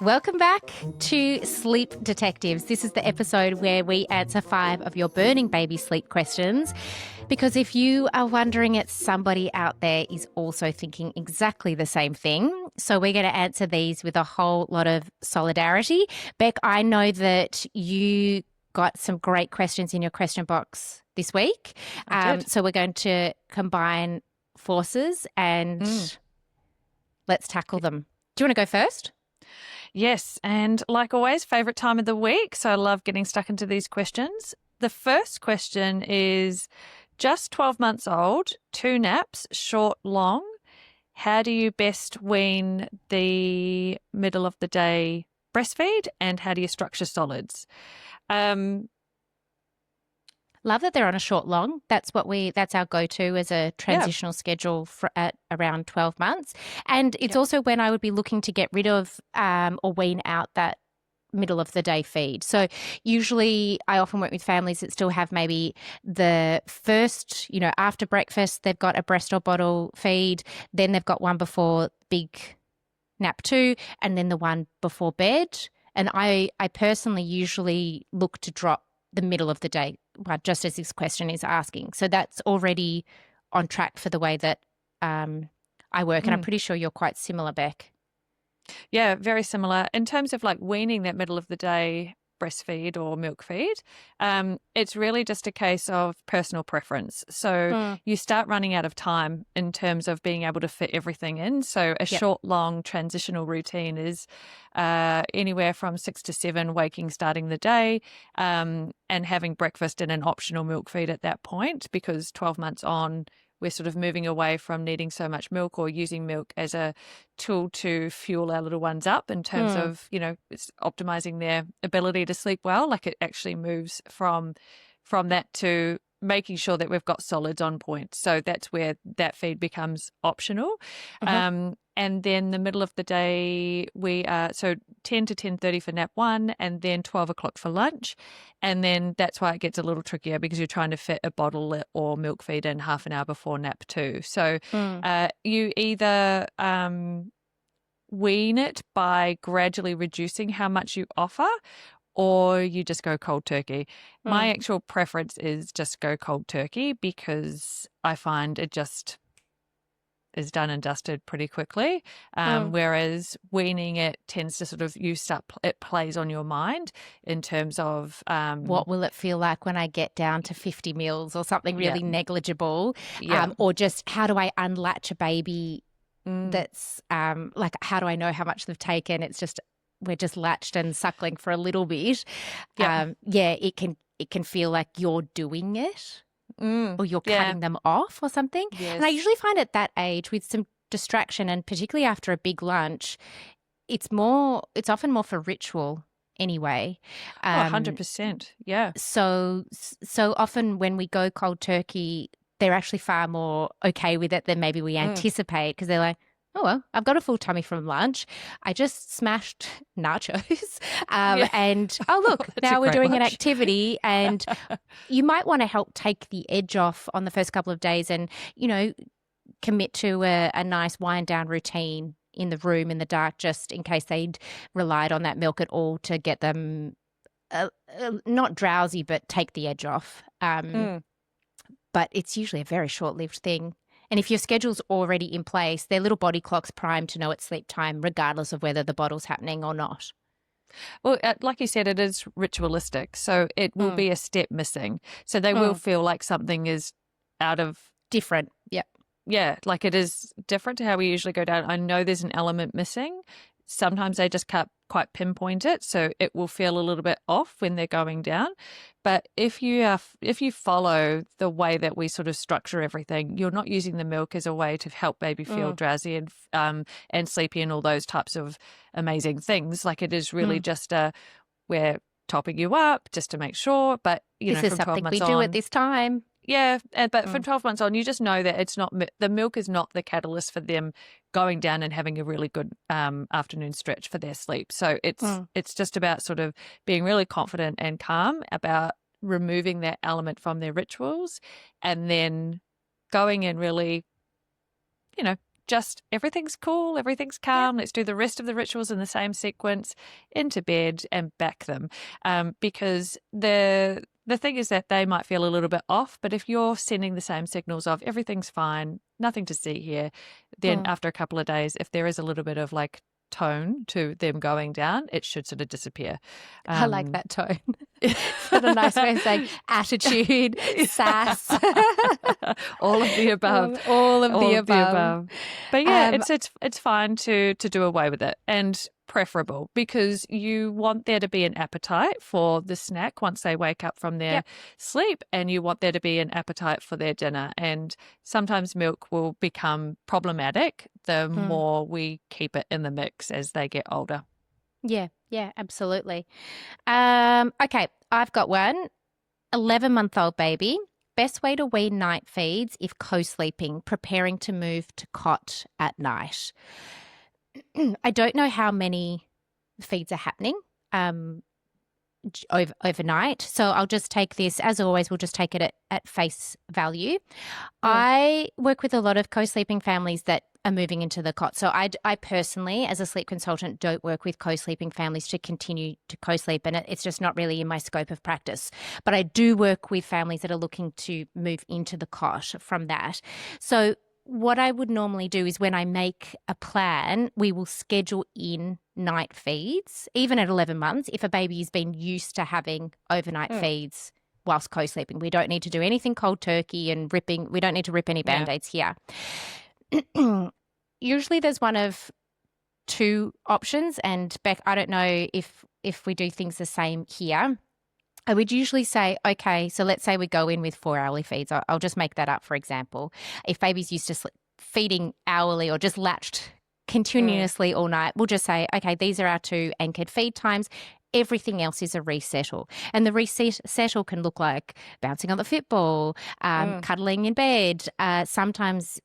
Welcome back to Sleep Detectives. This is the episode where we answer 5 of your burning baby sleep questions. Because if you are wondering it, somebody out there is also thinking exactly the same thing. So we're going to answer these with a whole lot of solidarity. Beck, I know that you got some great questions in your question box this week. So we're going to combine forces and let's tackle them. Do you want to go first? Yes, and like always, favourite time of the week, so I love getting stuck into these questions. The first question is, just 12 months old, 2 naps, short, long. How do you best wean the middle of the day breastfeed, and how do you structure solids? Love that they're on a short long. That's our go-to as a transitional schedule at around 12 months. And it's also when I would be looking to get rid of or wean out that middle of the day feed. So usually I often work with families that still have maybe the first, after breakfast, they've got a breast or bottle feed, then they've got one before big nap 2, and then the one before bed. And I personally usually look to drop the middle of the day, just as this question is asking. So that's already on track for the way that I work. And I'm pretty sure you're quite similar, Beck. Yeah, very similar. In terms of like weaning that middle of the day breastfeed or milk feed, it's really just a case of personal preference. So you start running out of time in terms of being able to fit everything in. So a short, long transitional routine is anywhere from 6 to 7 waking, starting the day, and having breakfast and an optional milk feed at that point, because 12 months on, we're sort of moving away from needing so much milk or using milk as a tool to fuel our little ones up in terms of, it's optimizing their ability to sleep well. Like it actually moves from that to making sure that we've got solids on point. So that's where that feed becomes optional. And then the middle of the day, we are 10 to 10:30 for nap 1, and then 12 o'clock for lunch. And then that's why it gets a little trickier, because you're trying to fit a bottle or milk feed in half an hour before nap 2. So you either wean it by gradually reducing how much you offer, or you just go cold turkey. My actual preference is just go cold turkey, because I find it just is done and dusted pretty quickly. Whereas weaning it tends to sort of, it plays on your mind in terms of what will it feel like when I get down to 50 mils or something really negligible? Or just how do I unlatch a baby that's like, how do I know how much they've taken? It's just, we're just latched and suckling for a little bit. It can feel like you're doing it. Or you're cutting them off or something. Yes. And I usually find at that age, with some distraction, and particularly after a big lunch, it's often more for ritual anyway. 100%. Yeah. So often when we go cold turkey, they're actually far more okay with it than maybe we anticipate, because they're like, oh, well, I've got a full tummy from lunch. I just smashed nachos. And, oh, look, now we're doing an activity. And you might want to help take the edge off on the first couple of days and, commit to a nice wind down routine in the room in the dark, just in case they'd relied on that milk at all to get them not drowsy, but take the edge off. But it's usually a very short-lived thing. And if your schedule's already in place, their little body clock's primed to know it's sleep time, regardless of whether the bottle's happening or not. Well, like you said, it is ritualistic, so it will be a step missing. So they will feel like something is out of... Different, yeah. Yeah, like it is different to how we usually go down. I know there's an element missing. Sometimes they just can't quite pinpoint it, so it will feel a little bit off when they're going down. But if you follow the way that we sort of structure everything, you're not using the milk as a way to help baby feel drowsy and sleepy and all those types of amazing things. Like it is really just we're topping you up just to make sure. But this is something we do at this time. Yeah, but for 12 months on, you just know that it's not the milk is not the catalyst for them going down and having a really good afternoon stretch for their sleep. So it's just about sort of being really confident and calm about removing that element from their rituals, and then going in really just everything's cool, everything's calm. Let's do the rest of the rituals in the same sequence, into bed and back them. Because the thing is that they might feel a little bit off, but if you're sending the same signals of everything's fine, nothing to see here, then after a couple of days, if there is a little bit of like tone to them going down, it should sort of disappear. I like that tone. It's got a nice way of saying attitude, sass. All of the above. All of the above. But yeah, it's fine to do away with it, and preferable, because you want there to be an appetite for the snack once they wake up from their sleep, and you want there to be an appetite for their dinner. And sometimes milk will become problematic the more we keep it in the mix as they get older. Yeah, absolutely. Okay, I've got one. 11-month-old baby. Best way to wean night feeds if co-sleeping, preparing to move to cot at night. I don't know how many feeds are happening overnight, so I'll just take this, as always, we'll just take it at face value. I work with a lot of co-sleeping families that are moving into the cot. So I personally, as a sleep consultant, don't work with co-sleeping families to continue to co-sleep, and it's just not really in my scope of practice. But I do work with families that are looking to move into the cot from that. So what I would normally do is, when I make a plan, we will schedule in night feeds, even at 11 months, if a baby has been used to having overnight feeds whilst co-sleeping. We don't need to do anything cold turkey and ripping. We don't need to rip any Band-Aids here. Usually there's one of two options, and Bec, I don't know if we do things the same here. I would usually say, okay, so let's say we go in with 4 hourly feeds. I'll just make that up, for example. If baby's used to feeding hourly or just latched continuously all night, we'll just say, okay, these are our 2 anchored feed times. Everything else is a resettle. And the resettle can look like bouncing on the football, cuddling in bed. Sometimes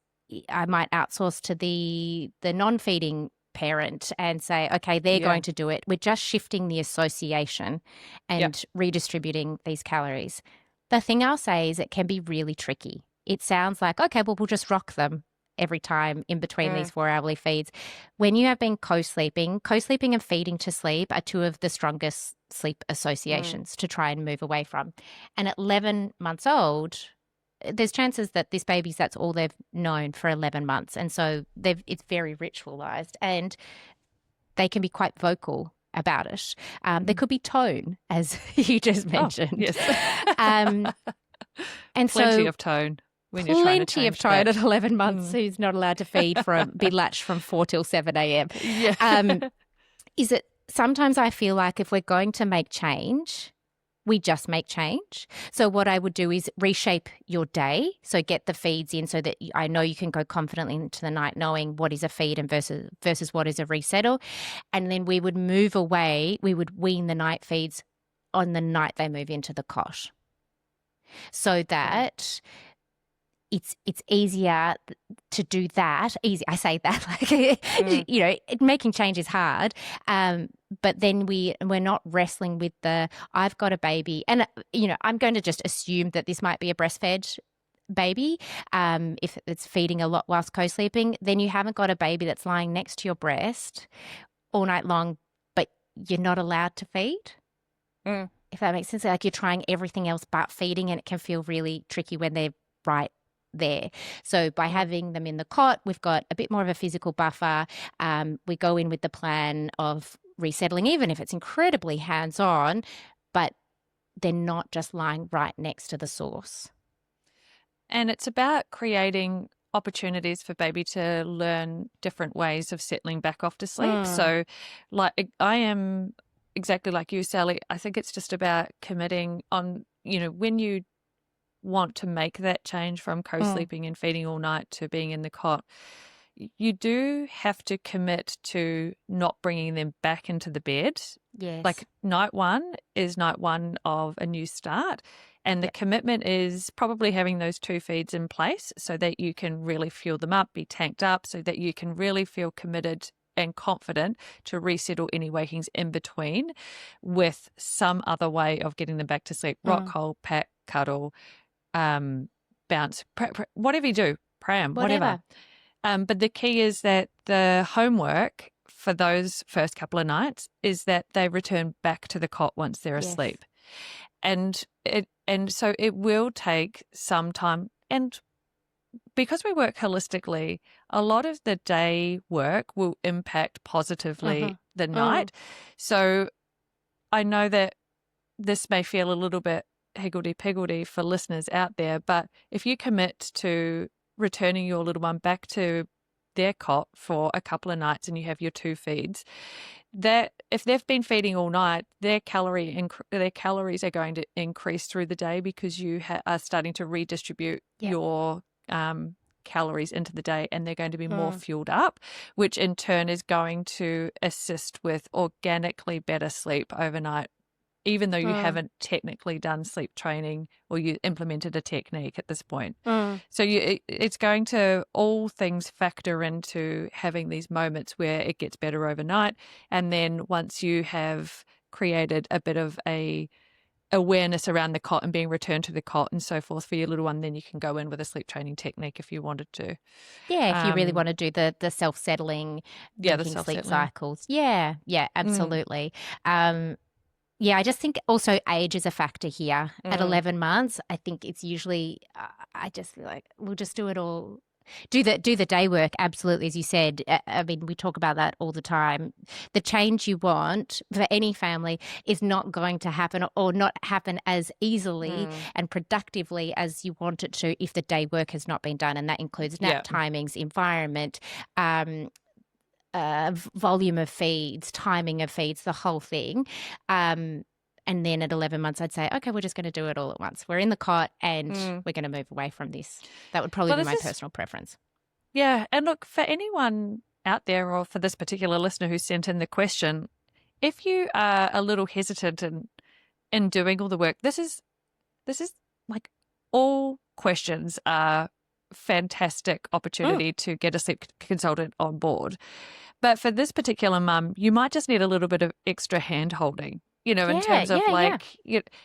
I might outsource to the non-feeding parent and say, okay, they're going to do it. We're just shifting the association and redistributing these calories. The thing I'll say is it can be really tricky. It sounds like, okay, well, we'll just rock them every time in between these 4 hourly feeds. When you have been co-sleeping and feeding to sleep are 2 of the strongest sleep associations to try and move away from. And at 11 months old, there's chances that this baby's, that's all they've known for 11 months. And so it's very ritualized, and they can be quite vocal about it. There could be tone, as you just mentioned. Oh, yes. And plenty of tone. When you're trying to plenty of tone at 11 months, who's not allowed to feed be latched from 4 till 7 a.m. Yeah. Is it sometimes I feel like if we're going to make change, we just make change. So what I would do is reshape your day. So get the feeds in so that I know you can go confidently into the night knowing what is a feed and versus what is a resettle. And then we would move away. We would wean the night feeds on the night they move into the cot, so that it's easier to do that. Easy, I say that like making change is hard. But then we're not wrestling with I've got a baby, and I'm going to just assume that this might be a breastfed baby. If it's feeding a lot whilst co-sleeping, then you haven't got a baby that's lying next to your breast all night long, but you're not allowed to feed. If that makes sense, like you're trying everything else but feeding, and it can feel really tricky when they're right there. So by having them in the cot, we've got a bit more of a physical buffer. We go in with the plan of resettling, even if it's incredibly hands-on, but they're not just lying right next to the source. And it's about creating opportunities for baby to learn different ways of settling back off to sleep. So like I am exactly like you, Sally. I think it's just about committing on, when you want to make that change from co-sleeping and feeding all night to being in the cot, you do have to commit to not bringing them back into the bed. Yes. Like night 1 is night 1 of a new start. And the commitment is probably having those 2 feeds in place so that you can really fuel them up, be tanked up, so that you can really feel committed and confident to resettle any wakings in between with some other way of getting them back to sleep. Rock, hold, pat, cuddle, bounce, whatever you do, pram, whatever. But the key is that the homework for those first couple of nights is that they return back to the cot once they're asleep. And so it will take some time. And because we work holistically, a lot of the day work will impact positively the night. So I know that this may feel a little bit higgledy-piggledy for listeners out there, but if you commit to returning your little one back to their cot for a couple of nights and you have your 2 feeds, that if they've been feeding all night, their calories are going to increase through the day because you are starting to redistribute your calories into the day, and they're going to be more fueled up, which in turn is going to assist with organically better sleep overnight, even though you haven't technically done sleep training or you implemented a technique at this point. So it's going to, all things factor into having these moments where it gets better overnight. And then once you have created a bit of a awareness around the cot and being returned to the cot and so forth for your little one, then you can go in with a sleep training technique if you wanted to. Yeah, if you really want to do the self-settling, the sleep cycles. Yeah, absolutely. Yeah, I just think also age is a factor here. At 11 months, I think it's usually, I just feel like we'll just do it all. Do the day work, absolutely, as you said. I mean, we talk about that all the time. The change you want for any family is not going to happen, or not happen as easily and productively as you want it to if the day work has not been done. And that includes nap timings, environment, volume of feeds, timing of feeds, the whole thing. And then at 11 months, I'd say, okay, we're just going to do it all at once. We're in the cot and we're going to move away from this. That would probably be my personal preference. Yeah. And look, for anyone out there, or for this particular listener who sent in the question, if you are a little hesitant in doing all the work, this is like, all questions are fantastic opportunity to get a sleep consultant on board. But for this particular mum, you might just need a little bit of extra hand holding, in terms of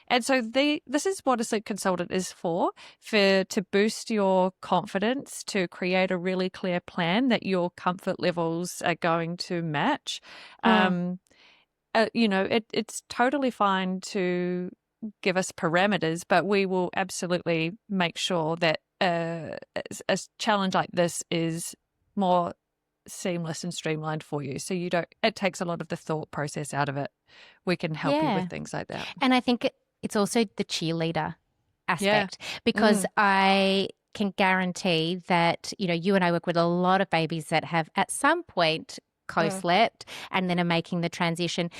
and so this is what a sleep consultant is to boost your confidence, to create a really clear plan that your comfort levels are going to match. It's totally fine to give us parameters, but we will absolutely make sure that a challenge like this is more seamless and streamlined for you, so it takes a lot of the thought process out of it. We can help you with things like that. And I think it's also the cheerleader aspect, because I can guarantee that you and I work with a lot of babies that have at some point co-slept and then are making the transition.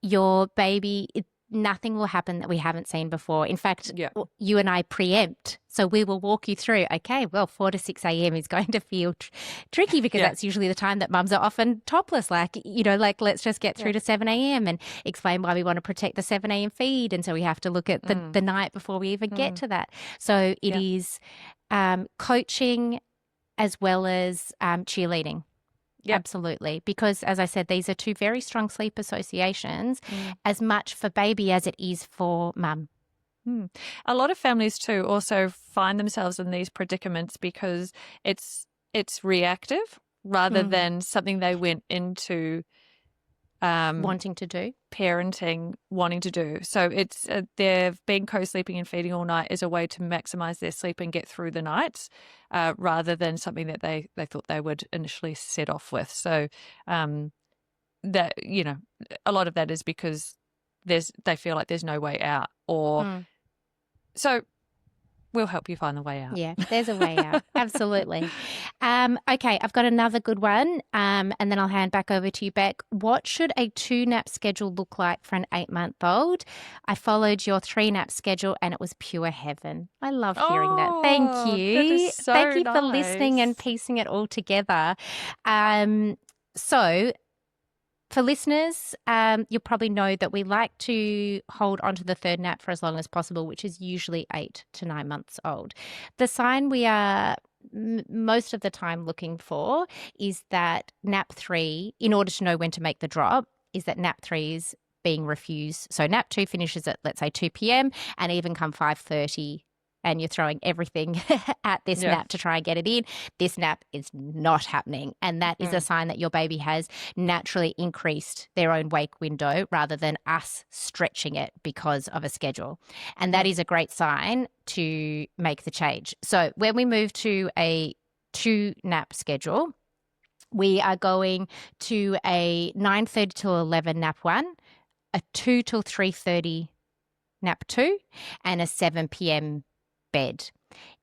Your baby, nothing will happen that we haven't seen before. In fact, you and I preempt. So we will walk you through, okay, well, 4 to 6 a.m. is going to feel tricky, because that's usually the time that mums are often topless. Like, let's just get through to 7 a.m. and explain why we want to protect the 7 a.m. feed. And so we have to look at the night before we even get to that. So it is coaching as well as cheerleading. Yep. Absolutely. Because, as I said, these are 2 very strong sleep associations, as much for baby as it is for mum. A lot of families too also find themselves in these predicaments because it's reactive rather than something they went into wanting to do. Parenting, wanting to do. So it's they've been co-sleeping and feeding all night as a way to maximize their sleep and get through the nights, rather than something that they thought they would initially set off with. So that a lot of that is because they feel like there's no way out, or so we'll help you find the way out. Yeah, there's a way out. Absolutely. Okay, I've got another good one, and then I'll hand back over to you, Bec. What should a 2-nap schedule look like for an 8-month-old? I followed your 3-nap schedule and it was pure heaven. I love hearing that. Thank you. That is so Thank you nice. for listening and piecing it all together. So for listeners, you'll probably know that we like to hold onto the 3rd nap for as long as possible, which is usually 8 to 9 months old. The sign we are most of the time looking for is that nap 3, in order to know when to make the drop, is that nap 3 is being refused. So nap 2 finishes at, let's say, 2 p.m. and even come 5:30 and you're throwing everything at this nap to try and get it in, this nap is not happening. And that is a sign that your baby has naturally increased their own wake window rather than us stretching it because of a schedule. And that is a great sign to make the change. So when we move to a 2-nap schedule, we are going to a 9:30 till 11 nap 1, a 2 till 3:30 nap 2, and a 7 p.m. bed.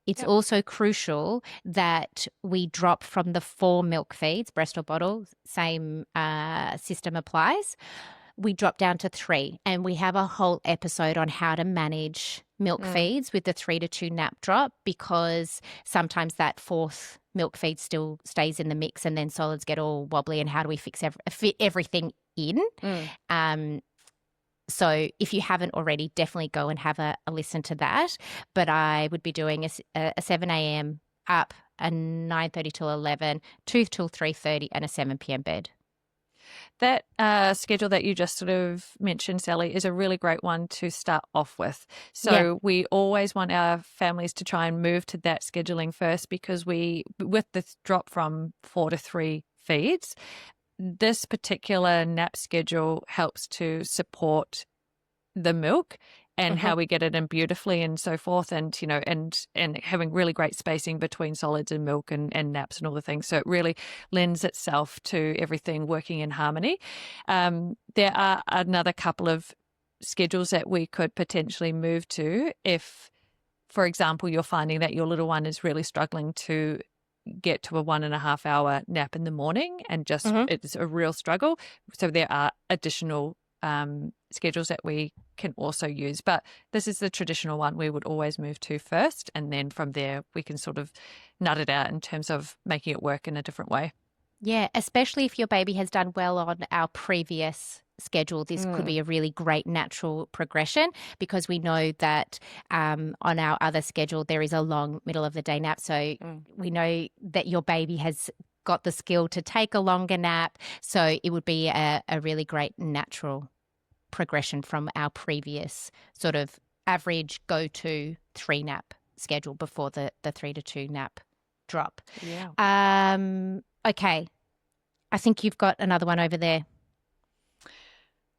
It's also crucial that we drop from the 4 milk feeds, breast or bottle, same system applies. We drop down to 3, and we have a whole episode on how to manage milk feeds with the 3 to 2 nap drop, because sometimes that 4th milk feed still stays in the mix and then solids get all wobbly, and how do we fit everything in? So if you haven't already, definitely go and have a listen to that. But I would be doing a 7 a.m. up, a 9:30 till 11, 2 till 3:30, and a 7 p.m. bed. That schedule that you just sort of mentioned, Sally, is a really great one to start off with. So we always want our families to try and move to that scheduling first, because with this drop from 4 to 3 feeds, this particular nap schedule helps to support the milk and how we get it in beautifully and so forth, and and having really great spacing between solids and milk and naps and all the things. So it really lends itself to everything working in harmony. There are another couple of schedules that we could potentially move to if, for example, you're finding that your little one is really struggling to get to a 1.5 hour nap in the morning and just it's a real struggle. So there are additional schedules that we can also use, but this is the traditional one we would always move to first, and then from there we can sort of nut it out in terms of making it work in a different way. Yeah, especially if your baby has done well on our previous schedule, this could be a really great natural progression, because we know that on our other schedule there is a long middle of the day nap. So we know that your baby has got the skill to take a longer nap. So it would be a really great natural progression from our previous sort of average go-to 3 nap schedule before the 3 to 2 nap drop. Yeah. Okay. I think you've got another one over there.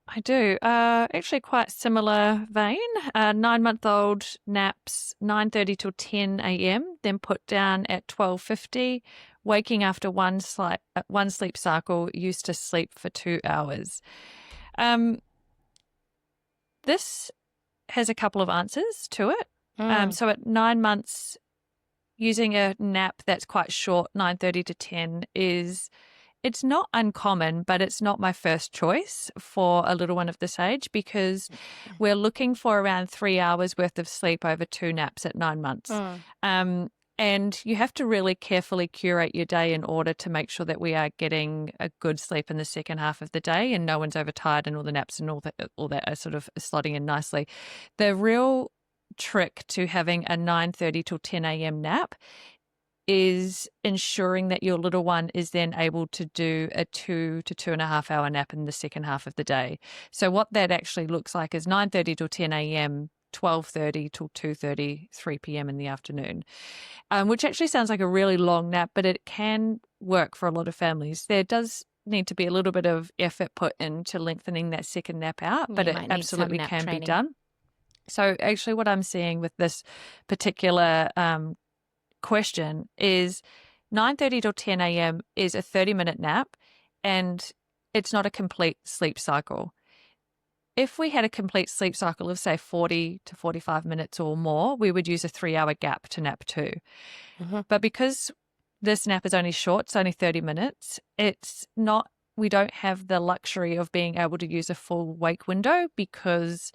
I do. Actually quite similar vein. 9-month-old naps 9:30 till 10 a.m., then put down at 12:50, waking after one sleep cycle, used to sleep for 2 hours. This has a couple of answers to it. So at 9 months, using a nap that's quite short, 9:30 to 10, it's not uncommon, but it's not my first choice for a little one of this age, because we're looking for around 3 hours worth of sleep over 2 naps at 9 months. And you have to really carefully curate your day in order to make sure that we are getting a good sleep in the second half of the day and no one's overtired and all the naps and all that are sort of slotting in nicely. The real trick to having a 9:30 till 10 a.m. nap is ensuring that your little one is then able to do a 2 to 2.5 hour nap in the second half of the day. So what that actually looks like is 9:30 till 10 a.m., 12:30 till 2:30, 3 p.m. in the afternoon, which actually sounds like a really long nap, but it can work for a lot of families. There does need to be a little bit of effort put into lengthening that second nap out, but it absolutely can be done. So actually what I'm seeing with this particular question is 9:30 till 10 a.m. is a 30-minute nap, and it's not a complete sleep cycle. If we had a complete sleep cycle of, say, 40 to 45 minutes or more, we would use a 3-hour gap to nap 2. But because this nap is only short, it's only 30 minutes, we don't have the luxury of being able to use a full wake window, because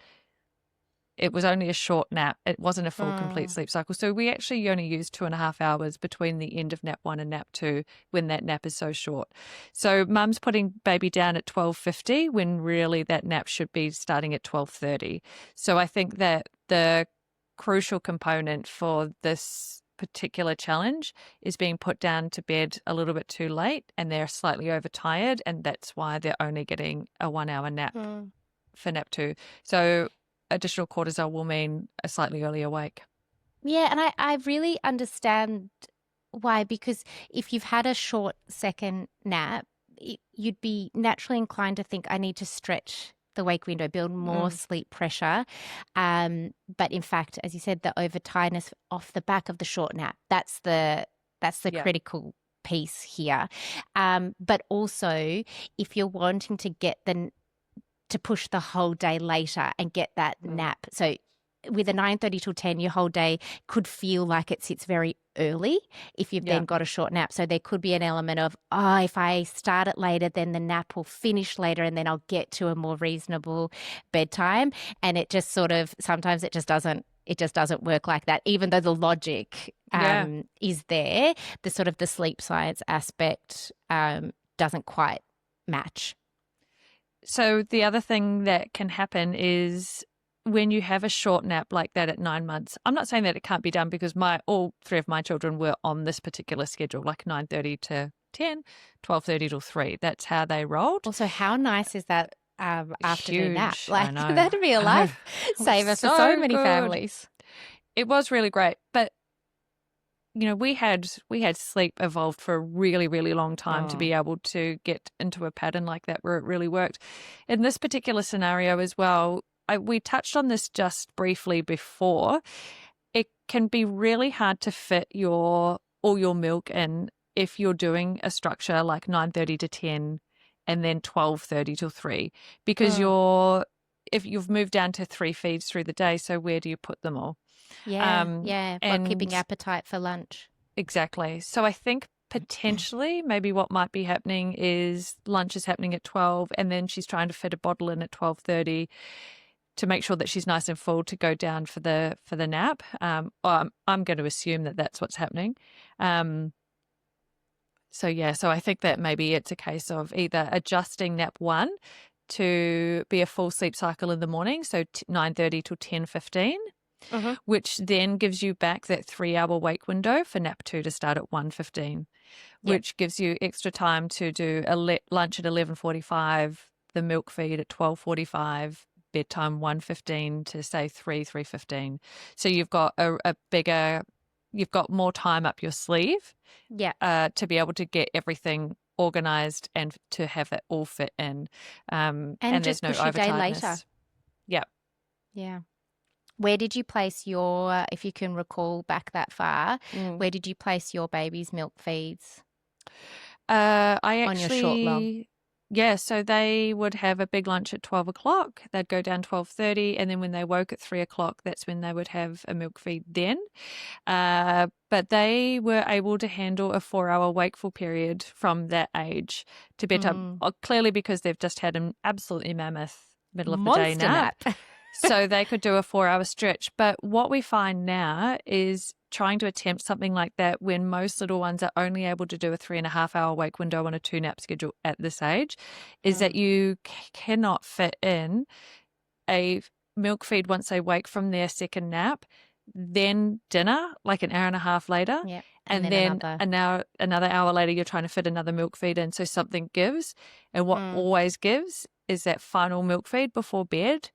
it was only a short nap. It wasn't a full complete sleep cycle. So we actually only use 2.5 hours between the end of nap 1 and nap 2 when that nap is so short. So mum's putting baby down at 12:50 when really that nap should be starting at 12:30. So I think that the crucial component for this particular challenge is being put down to bed a little bit too late, and they're slightly overtired, and that's why they're only getting a 1-hour nap for nap 2. So additional cortisol will mean a slightly earlier wake. Yeah, and I really understand why, because if you've had a short second nap, you'd be naturally inclined to think, I need to stretch the wake window, build more Mm, sleep pressure. But in fact, as you said, the overtiredness off the back of the short nap, that's the yeah. critical piece here. But also, if you're wanting to get to push the whole day later and get that Mm, nap. So with a 9:30 till 10, your whole day could feel like it sits very early if you've yeah. then got a short nap. So there could be an element of, oh, if I start it later, then the nap will finish later and then I'll get to a more reasonable bedtime. And it just sort of, sometimes it just doesn't work like that, even though the logic Yeah. is there. The sort of the sleep science aspect doesn't quite match. So the other thing that can happen is when you have a short nap like that at 9 months. I'm not saying that it can't be done because my all three of my children were on this particular schedule, like 9:30 to 10, 12:30 to 3. That's how they rolled. Also, how nice is that afternoon nap? Huge. I Like know. that'd be a I know. It was lifesaver for so so many good. families. It was really great. But we had sleep evolved for a really, really long time to Mm. be able to get into a pattern like that where it really worked. In this particular scenario as well, we touched on this just briefly before. It can be really hard to fit all your milk in if you're doing a structure like 9:30 to 10 and then 12:30 till 3 because Mm. if you've moved down to 3 feeds through the day, so where do you put them all? Yeah, Um, yeah. Like keeping and appetite for lunch. Exactly. So I think potentially maybe what might be happening is lunch is happening at 12 and then she's trying to fit a bottle in at 12:30 to make sure that she's nice and full to go down for the nap. I'm going to assume that that's what's happening. Um, so I think that maybe it's a case of either adjusting nap 1 to be a full sleep cycle in the morning, so 9:30 till 10:15, Mm-hmm. which then gives you back that 3-hour wake window for nap 2 to start at 1:15, Yep. which gives you extra time to do lunch at 11:45, the milk feed at 12:45, bedtime 1:15 to say 3:15. So you've got you've got more time up your sleeve Yeah. to be able to get everything organized and to have it all fit in. And And there's just no push your day later. overtiredness. Yeah. Yeah. Where did you place your, if you can recall back that far, Mm. where did you place your baby's milk feeds I on your short long? actually, yeah, so they would have a big lunch at 12 o'clock. They'd go down 12:30, and then when they woke at 3 o'clock, that's when they would have a milk feed then. But they were able to handle a 4-hour wakeful period from that age to bedtime, Mm. clearly because they've just had an absolutely mammoth middle of the day Monster nap. nap. So they could do a 4-hour stretch. But what we find now is trying to attempt something like that when most little ones are only able to do a 3.5-hour wake window on a 2-nap schedule at this age, is that Mm. you cannot fit in a milk feed once they wake from their second nap, then dinner, like an hour and a half later. Yeah. And And then then another. another hour later, you're trying to fit another milk feed in. So something gives. And what Mm. always gives is that final milk feed before bed.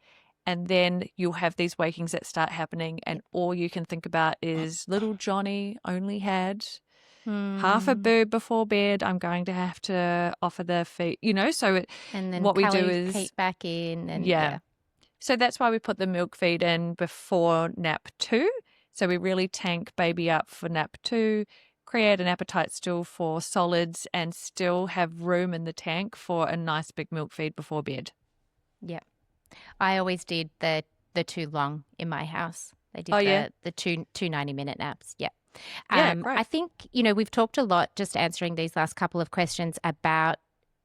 And then you'll have these wakings that start happening. And all you can think about is little Johnny only had half a Mm. boob before bed. I'm going to have to offer the feed, So And then what we do calories is, keep back in and yeah. yeah. So that's why we put the milk feed in before nap 2. So we really tank baby up for nap 2, create an appetite still for solids, and still have room in the tank for a nice big milk feed before bed. Yeah. I always did the too long in my house. They did Oh, yeah? the two 90-minute naps. Yeah. Yeah, great. I think, we've talked a lot just answering these last couple of questions about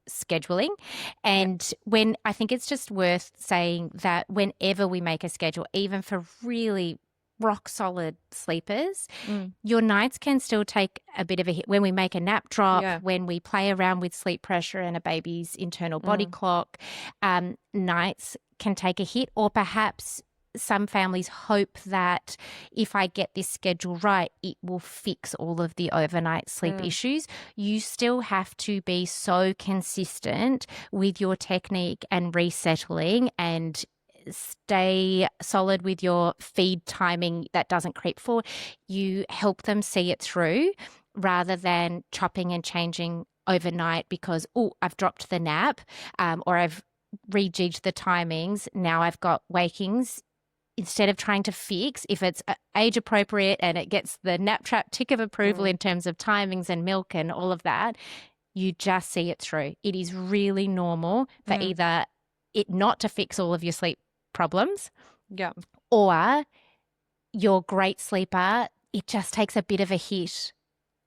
scheduling. Yeah. And when I think it's just worth saying that whenever we make a schedule, even for really rock solid sleepers, Mm, your nights can still take a bit of a hit when we make a nap drop, yeah. when we play around with sleep pressure and a baby's internal body Mm, clock. Nights can take a hit, or perhaps some families hope that if I get this schedule right, it will fix all of the overnight sleep mm, issues. You still have to be so consistent with your technique and resettling and stay solid with your feed timing that doesn't creep forward. You help them see it through rather than chopping and changing overnight because, oh, I've dropped the nap or I've rejigged the timings. Now I've got wakings. Instead of trying to fix if it's age appropriate and it gets the nap trap tick of approval in terms of timings and milk and all of that, you just see it through. It is really normal for either it not to fix all of your sleep problems or your great sleeper, it just takes a bit of a hit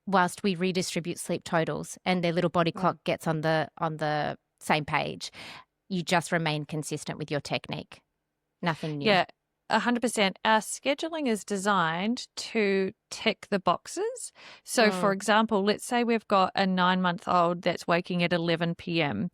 whilst we redistribute sleep totals and their little body clock gets on the same page. You just remain consistent with your technique. Nothing new. Yeah. 100%. Our scheduling is designed to tick the boxes. So, for example, let's say we've got a 9-month-old that's waking at 11 p.m.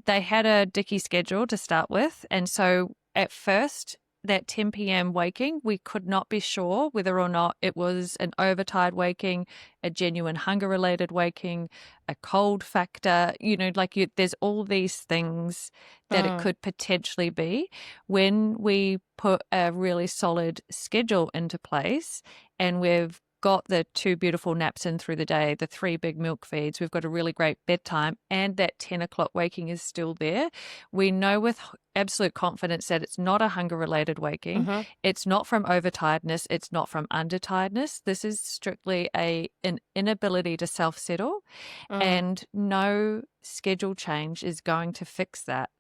They had a dicky schedule to start with. And so at first, that 10 p.m. waking, we could not be sure whether or not it was an overtired waking, a genuine hunger-related waking, a cold factor. There's all these things that it could potentially be. When we put a really solid schedule into place and we've got the 2 beautiful naps in through the day, the 3 big milk feeds, we've got a really great bedtime, and that 10 o'clock waking is still there, we know with absolute confidence that it's not a hunger-related waking. It's not from overtiredness. It's not from undertiredness. This is strictly an inability to self-settle, and no schedule change is going to fix that.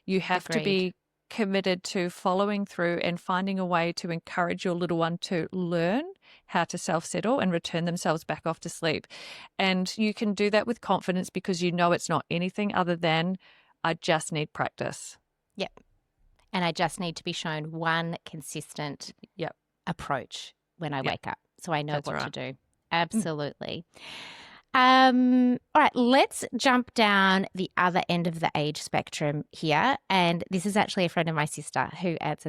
You have to be committed to following through and finding a way to encourage your little one to learn how to self-settle and return themselves back off to sleep. And you can do that with confidence because you know it's not anything other than, I just need practice. Yep. And I just need to be shown one consistent approach when I wake up. So I know what to do. Absolutely. All right, let's jump down the other end of the age spectrum here. And this is actually a friend of my sister who asked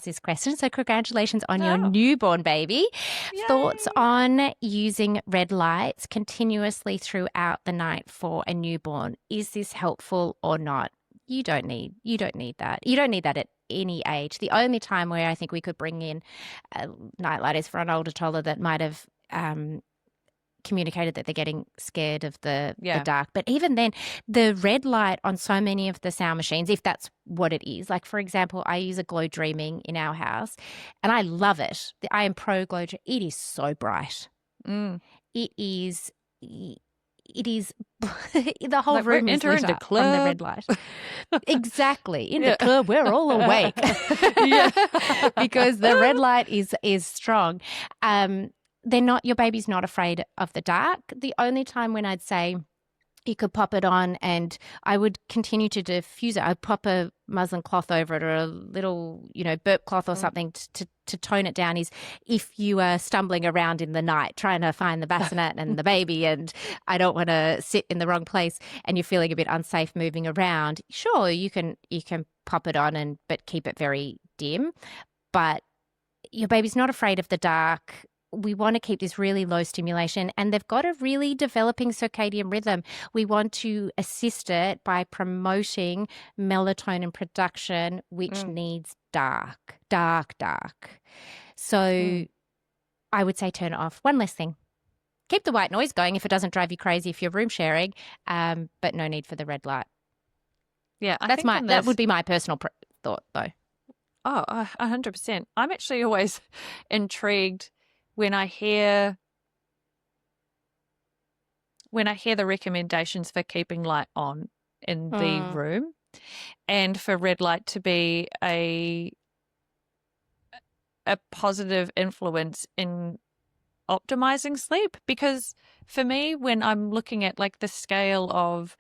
this question. So congratulations on your newborn baby. Yay. Thoughts on using red lights continuously throughout the night for a newborn? Is this helpful or not? You don't need that. You don't need that at any age. The only time where I think we could bring in night light is for an older toddler that might have communicated that they're getting scared of the dark. But even then, the red light on so many of the sound machines, if that's what it is, like for example, I use a Glow Dreaming in our house and I love it. I am pro Glow Dreaming. It is so bright. It is the whole room is lit up from the red light. Exactly. In the club, we're all awake. Because the red light is strong. Your baby's not afraid of the dark. The only time when I'd say you could pop it on and I would continue to diffuse it, I'd pop a muslin cloth over it or a little, burp cloth or something to tone it down is if you are stumbling around in the night trying to find the bassinet and the baby and I don't want to sit in the wrong place and you're feeling a bit unsafe moving around. Sure, you can pop it on but keep it very dim. But your baby's not afraid of the dark. We want to keep this really low stimulation and they've got a really developing circadian rhythm. We want to assist it by promoting melatonin production, which needs dark. So I would say turn it off. One less thing. Keep the white noise going if it doesn't drive you crazy if you're room sharing, but no need for the red light. Yeah, that would be my personal thought though. Oh, 100%. I'm actually always intrigued when I hear the recommendations for keeping light on in the room and for red light to be a positive influence in optimizing sleep, because for me, when I'm looking at like the scale of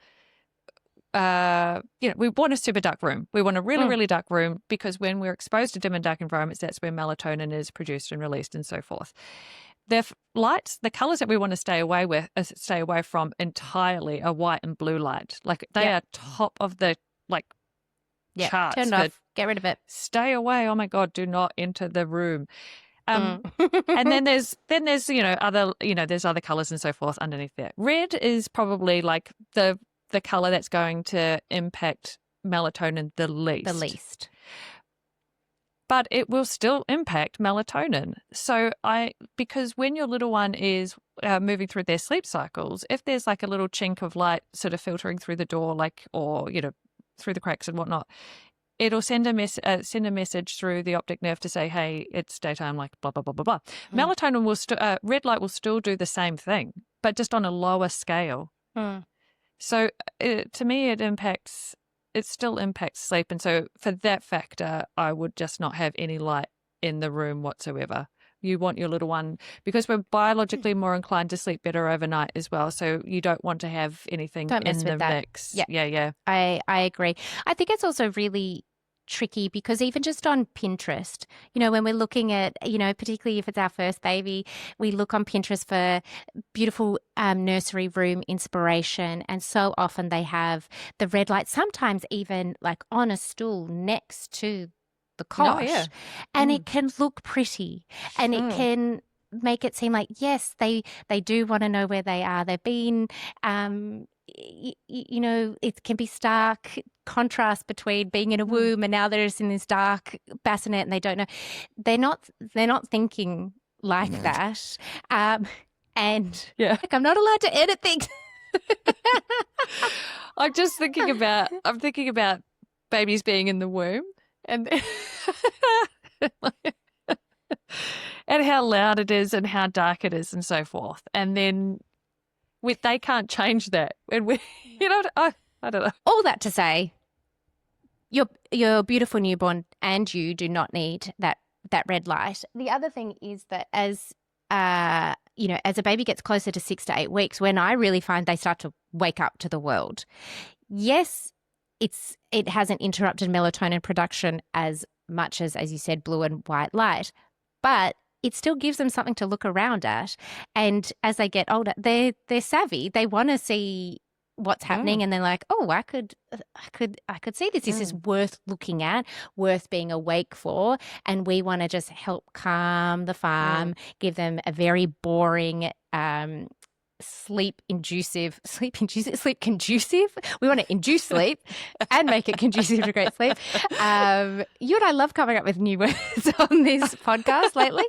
we want a super dark room. We want a really, really dark room because when we're exposed to dim and dark environments, that's where melatonin is produced and released and so forth. The lights, the colors that we want to stay away from entirely are white and blue light. Like they are top of the charts. Turn it off. Get rid of it. Stay away. Oh my God, do not enter the room. And then there's there's other colors and so forth underneath there. Red is probably like the color that's going to impact melatonin the least. but it will still impact melatonin. So because when your little one is moving through their sleep cycles, if there's like a little chink of light sort of filtering through the door, like, or, through the cracks and whatnot, it'll send a message through the optic nerve to say, hey, it's daytime, like blah, blah, blah, blah, blah. Melatonin will red light will still do the same thing, but just on a lower scale. So to me, it still impacts sleep. And so for that factor, I would just not have any light in the room whatsoever. You want your little one, because we're biologically more inclined to sleep better overnight as well. So you don't want to have anything in the mix. Yeah. I agree. I think it's also really tricky because even just on Pinterest, when we're looking at, particularly if it's our first baby, we look on Pinterest for beautiful nursery room inspiration. And so often they have the red light, sometimes even like on a stool next to the cot, and it can look pretty, and it can make it seem like, yes, they do want to know where they are. They've been, it can be stark contrast between being in a womb and now they're just in this dark bassinet and they don't know. They're not thinking like that. And like, I'm not allowed to edit things. I'm thinking about babies being in the womb and and how loud it is and how dark it is and so forth. And then they can't change that. And I don't know. All that to say, your beautiful newborn and you do not need that red light. The other thing is that as a baby gets closer to 6 to 8 weeks, when I really find they start to wake up to the world. Yes, it hasn't interrupted melatonin production as much as you said, blue and white light, but it still gives them something to look around at. And as they get older, they're savvy. They want to see what's happening, and they're like, oh, I could see this. This is worth looking at, worth being awake for. And we want to just help calm the farm, give them a very boring, sleep conducive. We want to induce sleep and make it conducive to great sleep. You and I love coming up with new words on this podcast lately.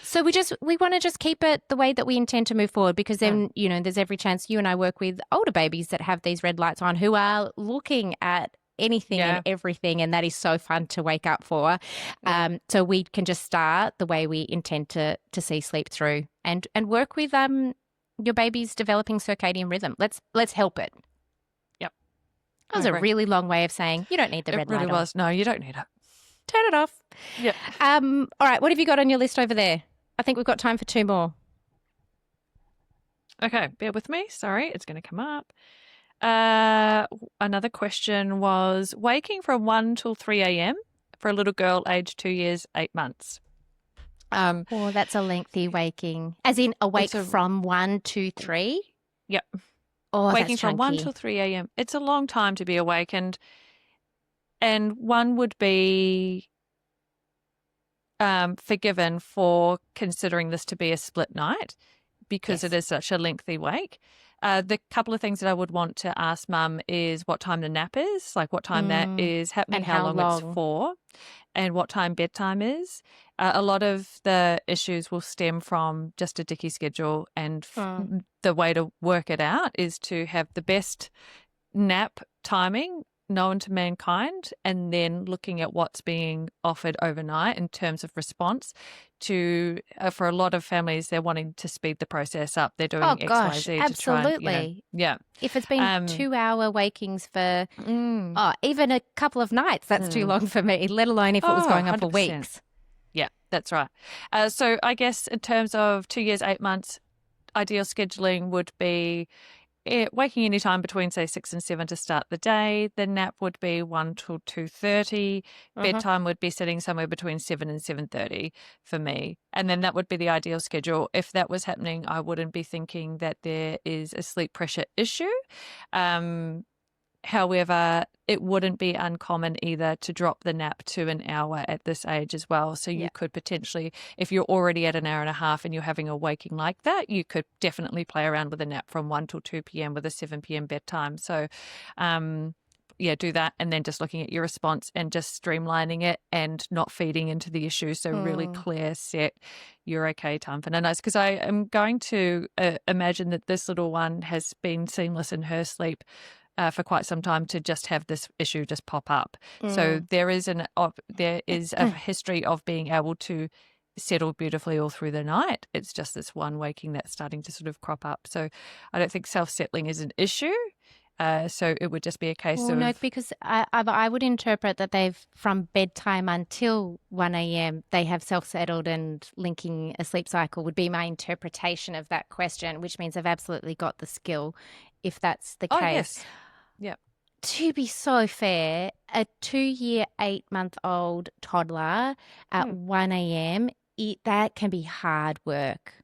So we want to just keep it the way that we intend to move forward, because then, there's every chance you and I work with older babies that have these red lights on who are looking at anything and everything, and that is so fun to wake up for. So we can just start the way we intend to see sleep through and work with your baby's developing circadian rhythm. Let's help it. Yep. That was a really long way of saying you don't need the red light. It really was. No, you don't need it. Turn it off. Yeah. All right, what have you got on your list over there? I think we've got time for 2 more. Okay, bear with me. Sorry, it's going to come up. Another question was waking from 1 till 3 a.m. for a little girl aged 2 years, 8 months. That's a lengthy waking. As in awake from 1 to 3? Yep. Oh, waking that's from 1 chunky. till 3 a.m. It's a long time to be awakened. And one would be forgiven for considering this to be a split night because it is such a lengthy wake. The couple of things that I would want to ask mum is what time the nap is, like what time that is happening, And how how long it's for, and what time bedtime is. A lot of the issues will stem from just a dicky schedule, and the way to work it out is to have the best nap timing known to mankind, and then looking at what's being offered overnight in terms of response to, for a lot of families, they're wanting to speed the process up. They're doing X, Y, Z to try and, If it's been 2-hour wakings for even a couple of nights, that's too long for me, let alone if it was going on for 100%. weeks. Yeah, that's right. So I guess in terms of 2 years, 8 months, ideal scheduling would be waking any time between, say, 6 and 7 to start the day. The nap would be 1 till 2:30. Bedtime would be sitting somewhere between 7 and 7:30 for me. And then that would be the ideal schedule. If that was happening, I wouldn't be thinking that there is a sleep pressure issue. However, it wouldn't be uncommon either to drop the nap to an hour at this age as well. So you could potentially, if you're already at an hour and a half and you're having a waking like that, you could definitely play around with a nap from 1 till 2 p.m. with a 7 p.m. bedtime. So do that, and then just looking at your response and just streamlining it and not feeding into the issue. So really clear, set, you're okay time for no-nos. Because I am going to imagine that this little one has been seamless in her sleep for quite some time to just have this issue just pop up. So there is a history of being able to settle beautifully all through the night. It's just this one waking that's starting to sort of crop up. So I don't think self-settling is an issue. So it would just be a case of... No, because I would interpret that they've, from bedtime until 1 a.m., they have self-settled and linking a sleep cycle would be my interpretation of that question, which means they've absolutely got the skill if that's the case. Yes. Yeah. To be so fair, a 2-year, 8-month-old toddler at 1 a.m., that can be hard work.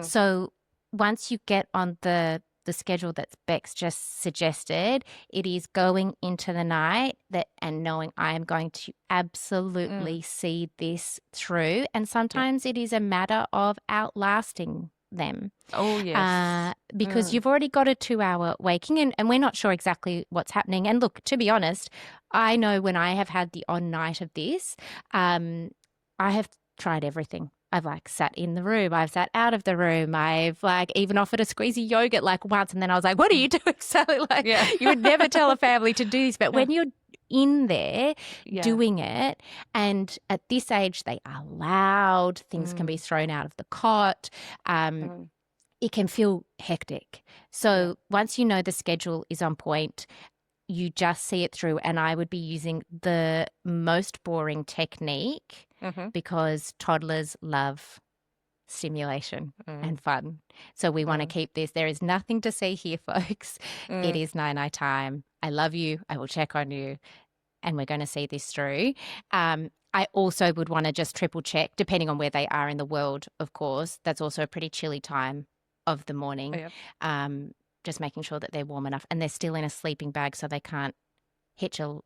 So once you get on the schedule that Beck's just suggested, it is going into the night and knowing I am going to absolutely see this through. And sometimes it is a matter of outlasting them. Oh, yes. Because you've already got a 2-hour waking and we're not sure exactly what's happening. And look, to be honest, I know when I have had the on night of this, I have tried everything. I've sat in the room. I've sat out of the room. I've even offered a squeezy yogurt once. And then I was like, what are you doing, Sally? You would never tell a family to do this. But when you're in there doing it, and at this age, they are loud. Things can be thrown out of the cot. It can feel hectic. So once you know the schedule is on point, you just see it through. And I would be using the most boring technique because toddlers love stimulation and fun. So we want to keep this. There is nothing to see here, folks. It is night time. I love you. I will check on you. And we're going to see this through. I also would want to just triple check, depending on where they are in the world, of course. That's also a pretty chilly time of the morning. Just making sure that they're warm enough and they're still in a sleeping bag so they can't hitch a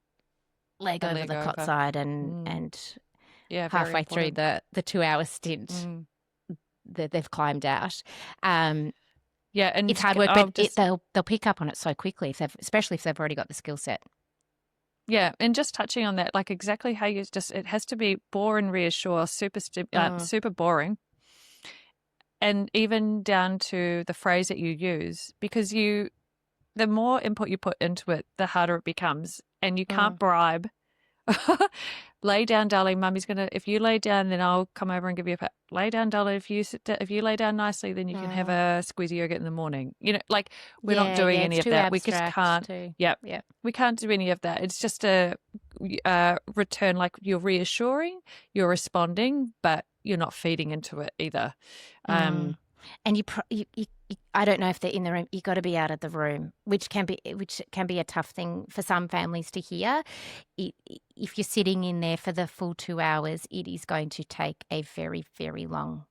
leg over the cot side and halfway through the 2-hour stint that they've climbed out. And it's hard work, but they'll pick up on it so quickly, especially if they've already got the skill set. Yeah, and just touching on that, exactly how it has to be bore and reassure, super boring. And even down to the phrase that you use, because the more input you put into it, the harder it becomes. And you can't bribe. Lay down, darling. Mummy's if you lay down, then I'll come over and give you a pat. Lay down, darling. If you lay down nicely, then you can have a squeezy yogurt in the morning. We're not doing any of that. We just can't. We can't do any of that. It's just a return, you're reassuring, you're responding, but you're not feeding into it either. And you I don't know if they're in the room. You got to be out of the room, which can be a tough thing for some families to hear. If you're sitting in there for the full 2 hours, it is going to take a very, very long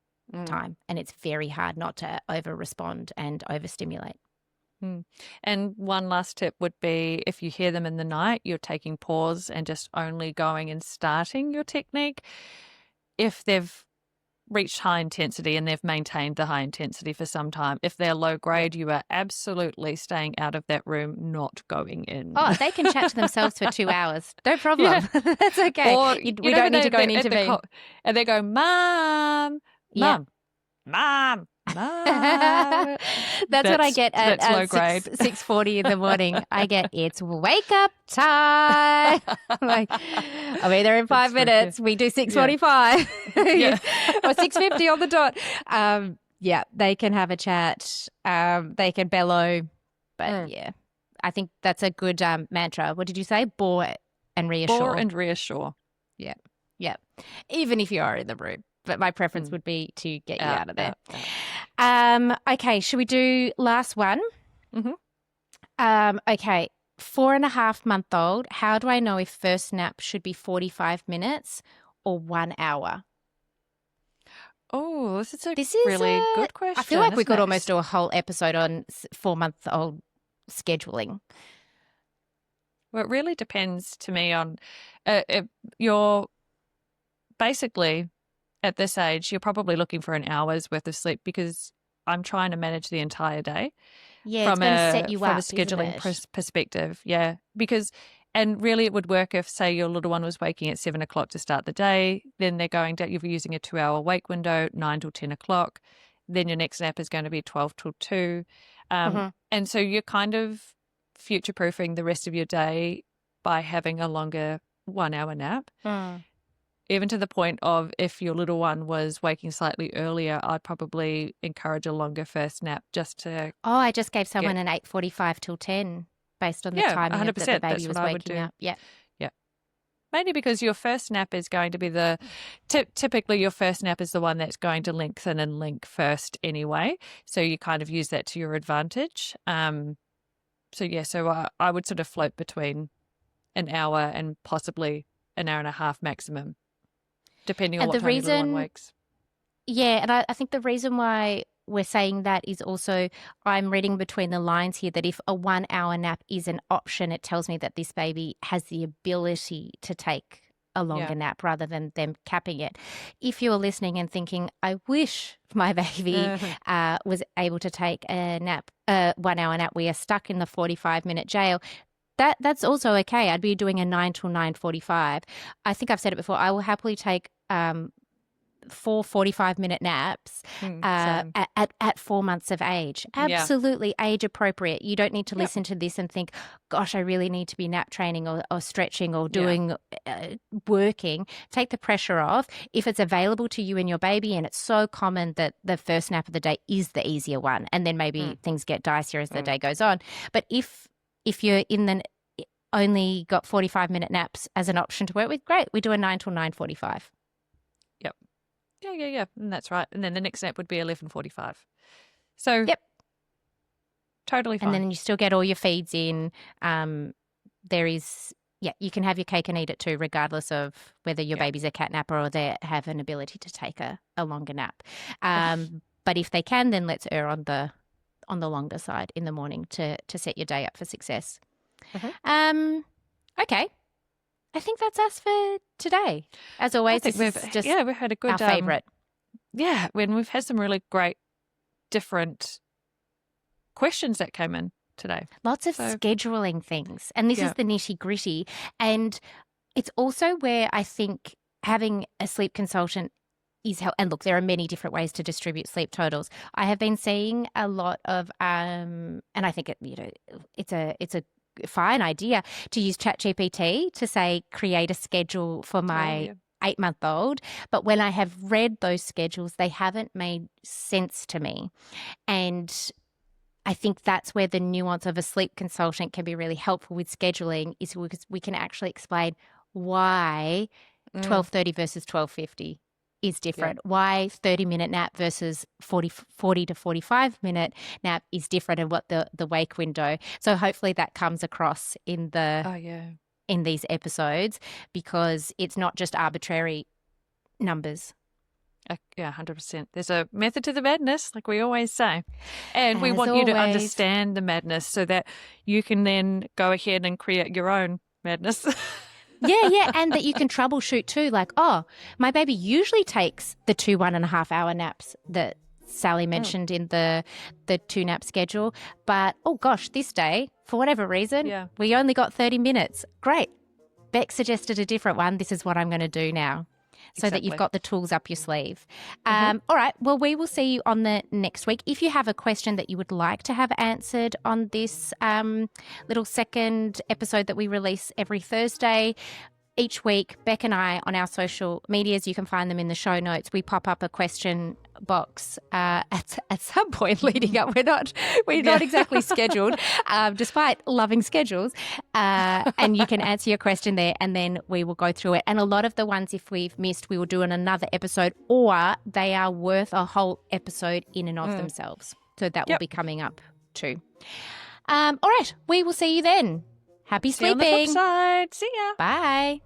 time, and it's very hard not to over respond and overstimulate. And one last tip would be, if you hear them in the night, you're taking pause and just only going and starting your technique. If they've reached high intensity and they've maintained the high intensity for some time, if they're low grade, you are absolutely staying out of that room, not going in. Oh, they can chat to themselves for 2 hours. No problem. That's okay. Or, we don't need to go and intervene. And they go, Mom, Mom, Mom. That's what I get at 6:40 in the morning. I get, it's wake up time. I'll be there in 5 minutes. We do 6:45 or 6:50 on the dot. They can have a chat. They can bellow. But I think that's a good mantra. What did you say? Bore and reassure. Bore and reassure. Yeah. Even if you are in the room. But my preference would be to get you out of there. Okay, should we do last one? Okay, 4.5-month-old. How do I know if first nap should be 45 minutes or 1 hour? Oh, this is really good question. I feel like we could almost do a whole episode on 4-month-old scheduling. Well, it really depends to me on you're basically at this age, you're probably looking for an hour's worth of sleep, because I'm trying to manage the entire day. Yeah, it's going to set you up, from a scheduling perspective. Yeah, because And really it would work if, say, your little one was waking at 7 o'clock to start the day, then they're going to, you're using a 2-hour wake window, 9 till 10 o'clock. Then your next nap is going to be 12 till 2. And so you're kind of future-proofing the rest of your day by having a longer 1-hour nap. Even to the point of if your little one was waking slightly earlier, I'd probably encourage a longer first nap just to... Oh, I just gave someone an 8:45 till 10 based on the timing 100%. of that the baby That's was what I would waking do. up. Yeah. Mainly because your first nap is going to be the... typically your first nap is the one that's going to lengthen and link first anyway. So you kind of use that to your advantage. So I would sort of float between an hour and possibly an hour and a half maximum, depending on what time your little one wakes. Yeah, and I think the reason why we're saying that is also I'm reading between the lines here that if a 1-hour nap is an option, it tells me that this baby has the ability to take a longer nap rather than them capping it. If you're listening and thinking, I wish my baby was able to take a nap, 1-hour nap, we are stuck in the 45-minute jail. That's also okay. I'd be doing a 9 till 9:45. I think I've said it before. I will happily take 4 45-minute naps at 4 months of age. Absolutely age appropriate. You don't need to listen to this and think, gosh, I really need to be nap training or stretching or doing working. Take the pressure off. If it's available to you and your baby, and it's so common that the first nap of the day is the easier one, and then maybe things get dicier as the day goes on. But if you're in the only got 45-minute naps as an option to work with, great. We do a 9 till 9:45. Yep. Yeah. And that's right. And then the next nap would be 11:45. So totally fine. And then you still get all your feeds in. There is, you can have your cake and eat it too, regardless of whether your baby's a cat napper or they have an ability to take a longer nap. But if they can, then let's err on the longer side in the morning to set your day up for success. Okay. I think that's us for today. As always, we've had a good our favourite. When we've had some really great different questions that came in today. Lots of scheduling things. And this is the nitty-gritty. And it's also where I think having a sleep consultant is help. And look, there are many different ways to distribute sleep totals. I have been seeing a lot of, and I think it's a fine idea to use ChatGPT to say create a schedule for my 8-month-old. But when I have read those schedules, they haven't made sense to me, and I think that's where the nuance of a sleep consultant can be really helpful with scheduling, is because we can actually explain why 12:30 versus 12:50 is different. Why 30-minute nap versus 40 to 45-minute nap is different, and what the wake window. So hopefully that comes across in in these episodes, because it's not just arbitrary numbers. 100%. There's a method to the madness, like we always say. And we want you to understand the madness so that you can then go ahead and create your own madness. And that you can troubleshoot too. Like, oh, my baby usually takes the 2 1.5-hour naps that Sally mentioned in the 2-nap schedule. But, oh gosh, this day, for whatever reason, we only got 30 minutes. Great. Beck suggested a different one. This is what I'm going to do now. So that you've got the tools up your sleeve. All right. Well, we will see you on the next week. If you have a question that you would like to have answered on this little second episode that we release every Thursday, each week, Beck and I on our social medias, you can find them in the show notes. We pop up a question box at some point leading up. We're not exactly scheduled, despite loving schedules. And you can answer your question there, and then we will go through it. And a lot of the ones, if we've missed, we will do in another episode, or they are worth a whole episode in and of themselves. So that will be coming up too. All right, we will see you then. Happy sleeping. See you on the flip side. See ya. Bye.